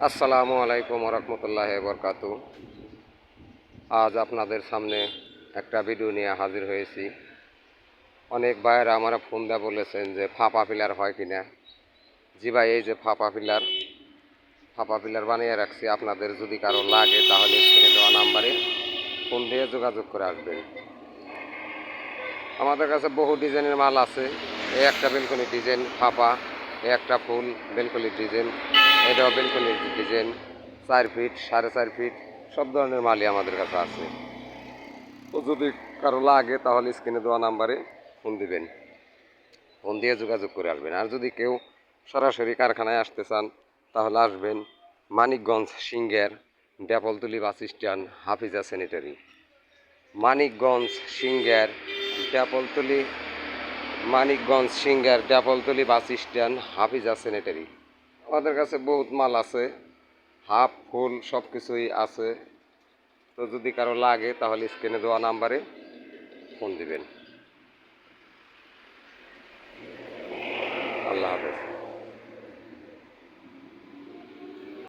আসসালামু আলাইকুম রহমতুল্লাহ বরকাতু। আজ আপনাদের সামনে একটা ভিডিও নিয়ে হাজির হয়েছি। অনেক ভাইয়েরা আমরা ফোন দিয়ে বলেছেন যে ফাঁপা পিলার হয় কিনা। জি ভাই, এই যে ফাঁপা পিলার বানিয়ে রাখছি। আপনাদের যদি কারো লাগে তাহলে স্ক্রিনে দেওয়া নাম্বারে ফোন দিয়ে যোগাযোগ করে আসবেন। আমাদের কাছে বহু ডিজাইনের মাল আছে। এই একটা বেলকনি ডিজাইন ফাঁপা, এই একটা ফুল বেলকনির ডিজাইন, এটাও বেলকনির ডিজাইন, 4 ফিট 4.5 ফিট সব ধরনের মালই আমাদের কাছে আছে। তো যদি কারো লাগে তাহলে স্ক্রিনে দেওয়া নাম্বারে ফোন দিবেন, ফোন দিয়ে যোগাযোগ করে আসবেন। আর যদি কেউ সরাসরি কারখানায় আসতে চান তাহলে আসবেন মানিকগঞ্জ সিংহের ডেপলতলি bus stand, Hafiza sanitary. Manikganj সিংহের ডেপলতলি ডেপলতলি বাস স্ট্যান্ড, হাফিজা স্যানিটারি। আমাদের কাছে বহুত মাল আছে, হাফ ফুল সব কিছুই আছে। তো যদি কারো লাগে তাহলে স্ক্রিনে দেওয়া নাম্বারে ফোন দিবেন। আল্লাহ হাফেজ।